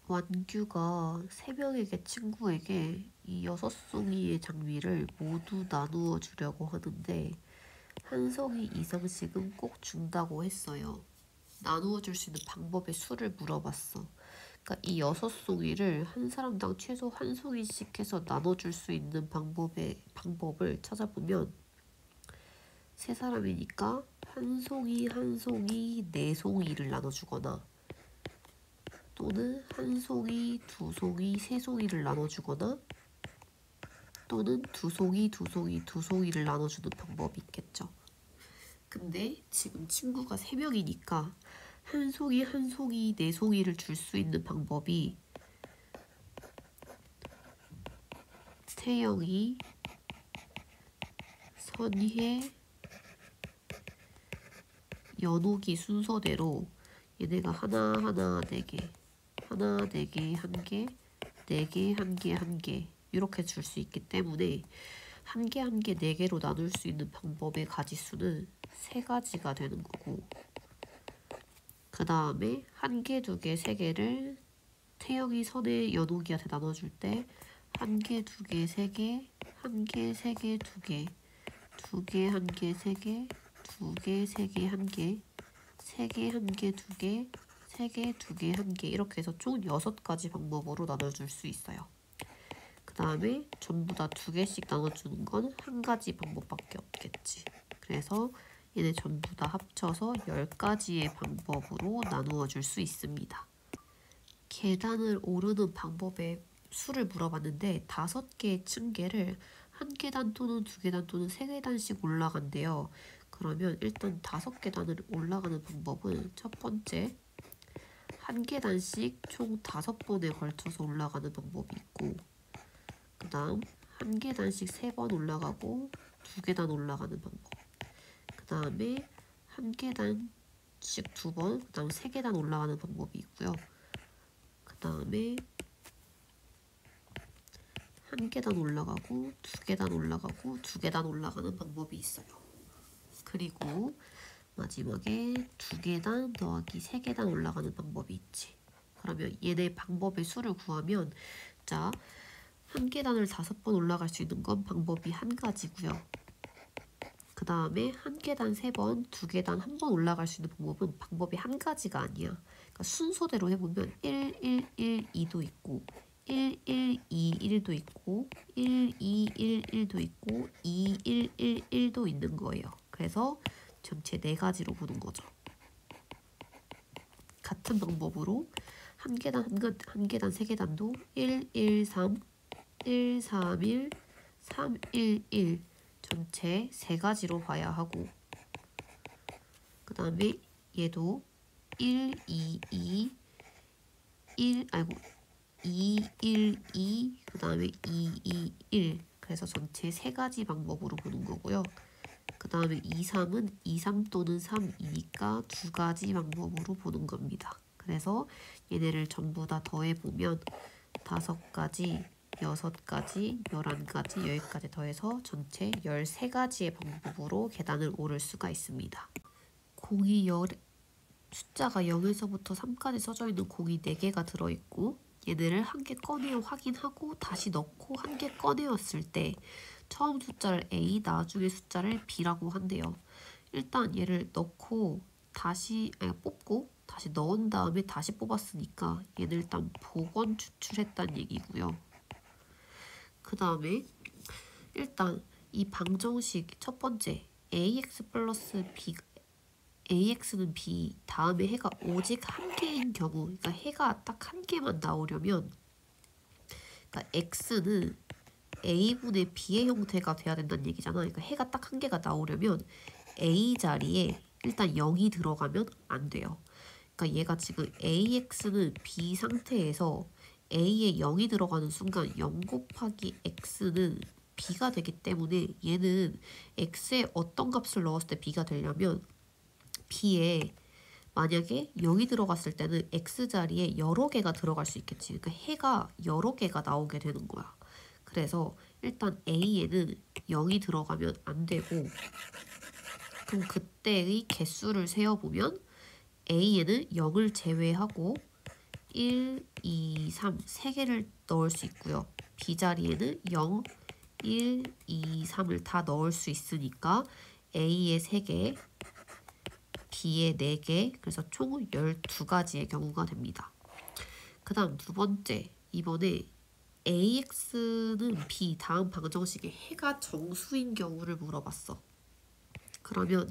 완규가 3명에게 친구에게 이 6송이의 장미를 모두 나누어 주려고 하는데 한 송이 이상씩은 꼭 준다고 했어요. 나누어 줄 수 있는 방법의 수를 물어봤어. 그러니까 이 6송이를 한 사람당 최소 한 송이씩 해서 나눠줄 수 있는 방법을 찾아보면 세 사람이니까 한 송이 한 송이 4송이를 나눠주거나 또는 한 송이, 2송이, 3송이를 나눠주거나 또는 2송이, 2송이, 2송이를 나눠주는 방법이 있겠죠. 근데 지금 친구가 3명이니까 한 송이, 한 송이, 4송이를 줄 수 있는 방법이 태영이, 선혜, 연옥이 순서대로 얘네가 하나하나 4개, 하나 4개, 1개, 4개, 1개, 1개 이렇게 줄 수 있기 때문에 1개, 1개, 4개로 나눌 수 있는 방법의 가지수는 3가지가 되는 거고 그 다음에 1개, 2개, 3개를 태영이, 선혜, 연옥이한테 나눠줄 때 1개, 2개, 3개, 1개, 3개, 2개, 2개, 1개, 3개, 2개, 3개, 1개, 3개, 1개, 2개, 3개, 2개, 1개 이렇게 해서 총 6가지 방법으로 나눠줄 수 있어요. 그 다음에 전부 다 2개씩 나눠주는 건 1가지 방법밖에 없겠지. 그래서 얘네 전부 다 합쳐서 10가지의 방법으로 나누어 줄 수 있습니다. 계단을 오르는 방법의 수를 물어봤는데 5개의 층계를 1계단 또는 2계단 또는 3계단씩 올라간대요. 그러면 일단 5계단을 올라가는 방법은 첫 번째 1계단씩 총 5번에 걸쳐서 올라가는 방법이 있고 그 다음 1계단씩 3번 올라가고 2계단 올라가는 방법 그 다음에 1계단씩 2번 그 다음 3계단 올라가는 방법이 있고요. 그 다음에 1계단 올라가고 2계단 올라가고 2계단 올라가는 방법이 있어요. 그리고 마지막에 2계단 더하기 3계단 올라가는 방법이 있지. 그러면 얘네 방법의 수를 구하면 자 1계단을 5번 올라갈 수 있는 건 방법이 1가지고요. 그 다음에 1계단 3번, 2계단 1번 올라갈 수 있는 방법은 방법이 1가지가 아니야. 그러니까 순서대로 해보면 1, 1, 1, 2도 있고 1, 1, 2, 1도 있고 1, 2, 1, 1도 있고 2, 1, 1, 1도 있는 거예요. 그래서 전체 4가지로 보는 거죠. 같은 방법으로 1계단, 1계단, 3계단도 1, 1, 3, 1, 3, 1, 3, 1, 1 전체 3가지로 봐야 하고 그 다음에 얘도 1, 2, 2, 1, 1, 2, 그 다음에 2, 2, 1 그래서 전체 3가지 방법으로 보는 거고요. 그 다음에 2, 3은 2, 3 또는 3, 2니까 2가지 방법으로 보는 겁니다. 그래서 얘네를 전부 다 더해보면 5가지, 6가지, 11가지, 10가지 더해서 전체 13가지의 방법으로 계단을 오를 수가 있습니다. 숫자가 0에서부터 3까지 써져 있는 공이 4개가 들어있고 얘네를 한 개 꺼내어 확인하고 다시 넣고 한 개 꺼내었을 때 처음 숫자를 A, 나중에 숫자를 B라고 한대요. 일단 얘를 넣고 뽑고 다시 넣은 다음에 다시 뽑았으니까 얘는 일단 복원 추출했다는 얘기고요. 그 다음에 일단 이 방정식 첫 번째 ax 플러스 b ax는 b 다음에 해가 오직 한 개인 경우 그러니까 해가 딱 한 개만 나오려면 그러니까 x는 a분의 b의 형태가 돼야 된다는 얘기잖아. 그러니까 해가 딱 한 개가 나오려면 a 자리에 일단 0이 들어가면 안 돼요. 그러니까 얘가 지금 ax는 b 상태에서 a에 0이 들어가는 순간 0 곱하기 x는 b가 되기 때문에 얘는 x에 어떤 값을 넣었을 때 b가 되려면 b에 만약에 0이 들어갔을 때는 x자리에 여러 개가 들어갈 수 있겠지. 그러니까 해가 여러 개가 나오게 되는 거야. 그래서 일단 a에는 0이 들어가면 안 되고 그럼 그때의 개수를 세어보면 a에는 0을 제외하고 1, 2, 3 3개를 넣을 수 있고요. B자리에는 0, 1, 2, 3을 다 넣을 수 있으니까 A에 3개, B에 4개, 그래서 총 12가지의 경우가 됩니다. 그 다음 두 번째, 이번에 AX는 B 다음 방정식에 해가 정수인 경우를 물어봤어. 그러면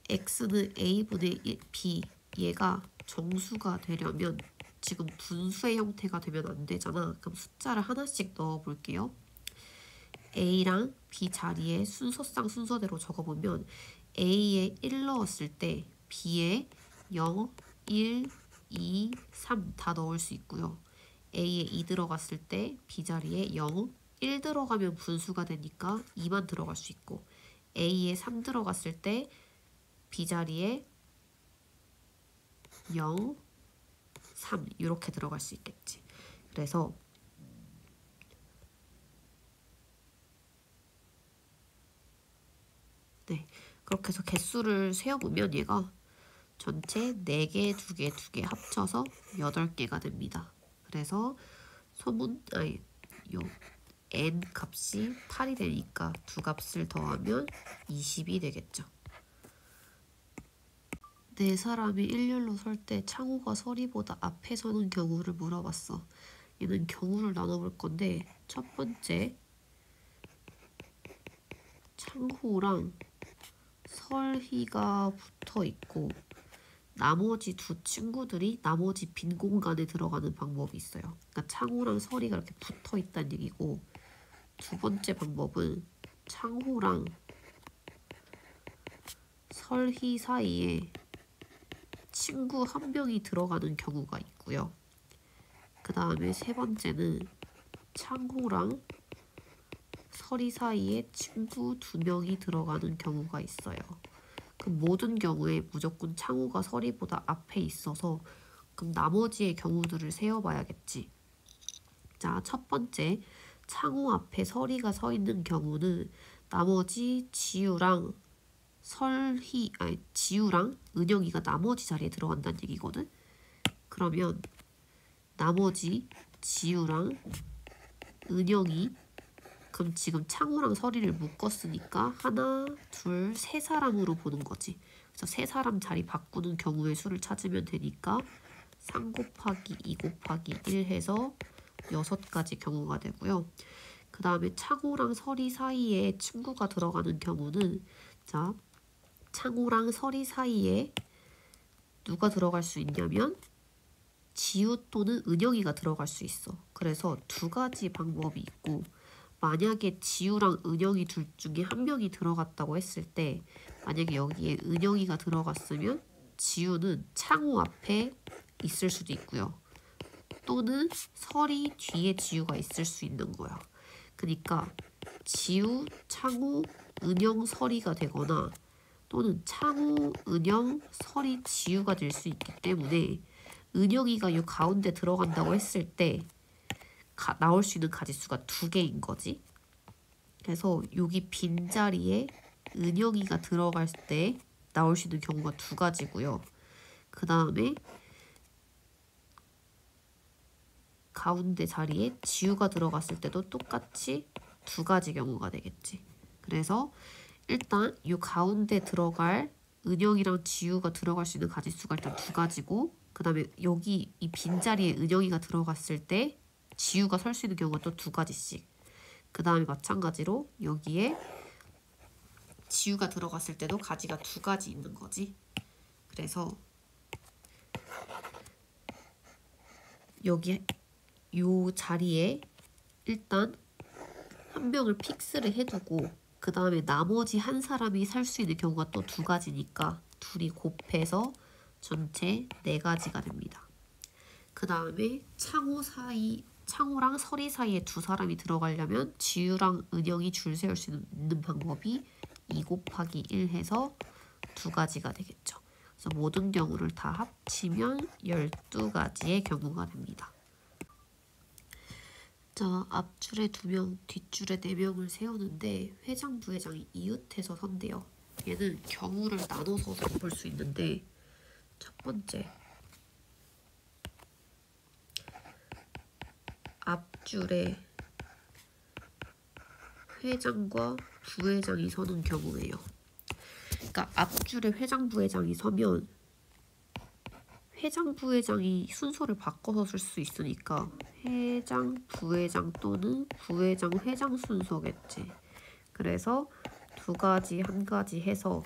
X는 A분의 B, 얘가 정수가 되려면 지금 분수의 형태가 되면 안 되잖아. 그럼 숫자를 하나씩 넣어 볼게요. A랑 B 자리에 순서상 순서대로 적어보면 A에 1 넣었을 때 B에 0, 1, 2, 3 다 넣을 수 있고요. A에 2 들어갔을 때 B 자리에 0, 1 들어가면 분수가 되니까 2만 들어갈 수 있고 A에 3 들어갔을 때 B 자리에 0, 3 이렇게 들어갈 수 있겠지. 그래서 네, 그렇게 해서 개수를 세어보면 얘가 전체 4개, 2개, 2개 합쳐서 8개가 됩니다. 그래서 요 n 값이 8이 되니까 두 값을 더하면 20이 되겠죠. 네 사람이 일렬로 설 때 창호가 서리보다 앞에 서는 경우를 물어봤어. 얘는 경우를 나눠볼 건데 첫 번째 창호랑 설희가 붙어 있고 나머지 두 친구들이 나머지 빈 공간에 들어가는 방법이 있어요. 그러니까 창호랑 설이가 이렇게 붙어 있다는 얘기고, 두 번째 방법은 창호랑 설희 사이에 친구 한 명이 들어가는 경우가 있고요. 그 다음에 세 번째는 창호랑 설희 사이에 친구 2명이 들어가는 경우가 있어요. 그 모든 경우에 무조건 창호가 설희보다 앞에 있어서 그럼 나머지의 경우들을 세어봐야겠지. 자, 첫 번째 창호 앞에 설희가 서 있는 경우는 나머지 지우랑 지우랑 은영이가 나머지 자리에 들어간다는 얘기거든. 그러면 나머지 지우랑 은영이 그럼 지금 창호랑 설희를 묶었으니까 하나, 둘, 세 사람으로 보는 거지. 그래서 세 사람 자리 바꾸는 경우의 수를 찾으면 되니까 3 곱하기 2 곱하기 1 해서 6가지 경우가 되고요. 그 다음에 창호랑 설희 사이에 친구가 들어가는 경우는 자, 창호랑 설희 사이에 누가 들어갈 수 있냐면 지우 또는 은영이가 들어갈 수 있어. 그래서 2가지 방법이 있고 만약에 지우랑 은영이 둘 중에 한 명이 들어갔다고 했을 때 만약에 여기에 은영이가 들어갔으면 지우는 창호 앞에 있을 수도 있고요. 또는 설이 뒤에 지우가 있을 수 있는 거야. 그러니까 지우, 창호, 은영, 설이가 되거나 또는 창호, 은영, 설이, 지우가 될 수 있기 때문에 은영이가 이 가운데 들어간다고 했을 때 나올 수 있는 가지수가 2개인 거지. 그래서 여기 빈자리에 은영이가 들어갈 때 나올 수 있는 경우가 2가지고요. 그 다음에 가운데 자리에 지우가 들어갔을 때도 똑같이 2가지 경우가 되겠지. 그래서 일단 이 가운데 들어갈 은영이랑 지우가 들어갈 수 있는 가지수가 일단 2가지고 그 다음에 여기 이 빈자리에 은영이가 들어갔을 때 지우가 설 수 있는 경우가 또 2가지씩. 그 다음에 마찬가지로 여기에 지우가 들어갔을 때도 가지가 2가지 있는 거지. 그래서 여기 요 자리에 일단 한 명을 픽스를 해두고 그 다음에 나머지 한 사람이 살 수 있는 경우가 또 2가지니까 둘이 곱해서 전체 4가지가 됩니다. 그 다음에 창호랑 설이 사이에 2사람이 들어가려면 지우랑 은영이 줄 세울 수 있는 방법이 2 곱하기 1 해서 2가지가 되겠죠. 그래서 모든 경우를 다 합치면 12가지의 경우가 됩니다. 자, 앞줄에 2명, 뒷줄에 4명을 세우는데 회장, 부회장이 이웃해서 선대요. 얘는 경우를 나눠서 볼 수 있는데 첫 번째 앞줄에 회장과 부회장이 서는 경우예요. 그러니까 앞줄에 회장, 부회장이 서면 회장, 부회장이 순서를 바꿔서 쓸 수 있으니까 회장, 부회장 또는 부회장, 회장 순서겠지. 그래서 두 가지, 한 가지 해서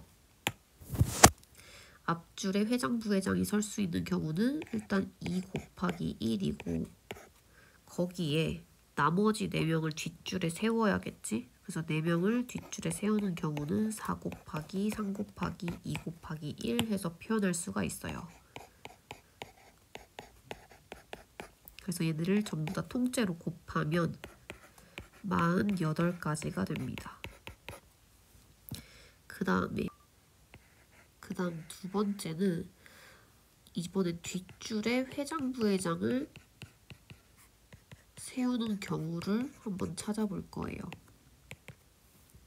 앞줄에 회장, 부회장이 설 수 있는 경우는 일단 2 곱하기 1이고 거기에 나머지 4명을 뒷줄에 세워야겠지. 그래서 4명을 뒷줄에 세우는 경우는 4 곱하기 3 곱하기 2 곱하기 1 해서 표현할 수가 있어요. 그래서 얘들을 전부 다 통째로 곱하면 48가지가 됩니다. 그 다음 두 번째는 이번엔 뒷줄에 회장, 부회장을 세우는 경우를 한번 찾아볼 거예요.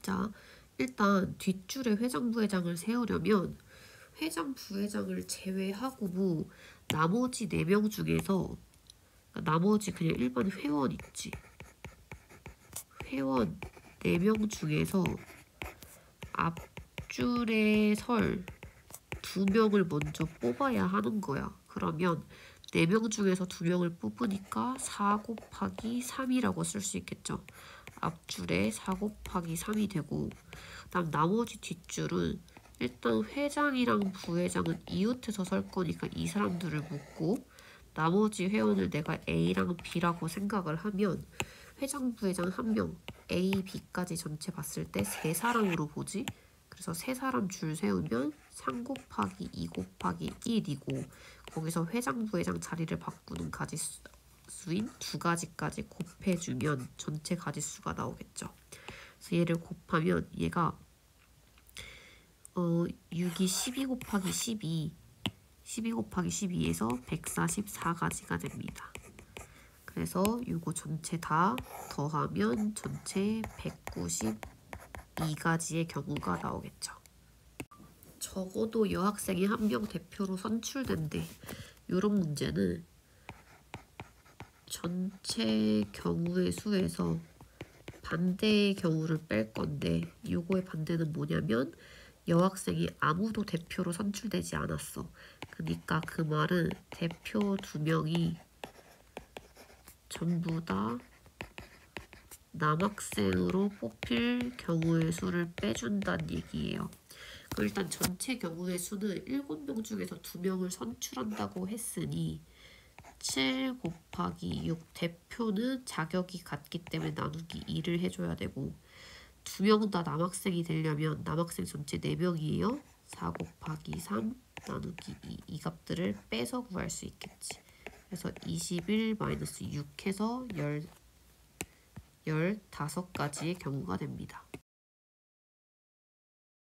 자, 일단 뒷줄에 회장, 부회장을 세우려면 회장, 부회장을 제외하고 나머지 4명 중에서 나머지 그냥 일반 회원 있지. 회원 4명 중에서 앞줄에 설 2명을 먼저 뽑아야 하는 거야. 그러면 4명 중에서 2명을 뽑으니까 4 곱하기 3이라고 쓸 수 있겠죠. 앞줄에 4 곱하기 3이 되고 그다음 나머지 뒷줄은 일단 회장이랑 부회장은 이웃해서 설 거니까 이 사람들을 묻고 나머지 회원을 내가 A랑 B라고 생각을 하면 회장, 부회장 1명 A, B까지 전체 봤을 때 3사람으로 보지. 그래서 3사람 줄 세우면 3 곱하기 2 곱하기 1이고 거기서 회장, 부회장 자리를 바꾸는 가지수인 2가지까지 곱해주면 전체 가지수가 나오겠죠. 그래서 얘를 곱하면 얘가 6이 12 곱하기 12 곱하기 12에서 144가지가 됩니다. 그래서 이거 전체 다 더하면 전체 192가지의 경우가 나오겠죠. 적어도 여학생이 1명 대표로 선출된대. 이런 문제는 전체 경우의 수에서 반대의 경우를 뺄 건데 요거의 반대는 뭐냐면 여학생이 아무도 대표로 선출되지 않았어. 그러니까 그 말은 대표 2명이 전부 다 남학생으로 뽑힐 경우의 수를 빼준다는 얘기예요. 그럼 일단 전체 경우의 수는 7명 중에서 2명을 선출한다고 했으니 7 곱하기 6 대표는 자격이 같기 때문에 나누기 2를 해줘야 되고 2명 다 남학생이 되려면 남학생 전체 4명이에요. 4 곱하기 3 나누기 2 이 값들을 빼서 구할 수 있겠지. 그래서 21 마이너스 6 해서 15가지의 경우가 됩니다.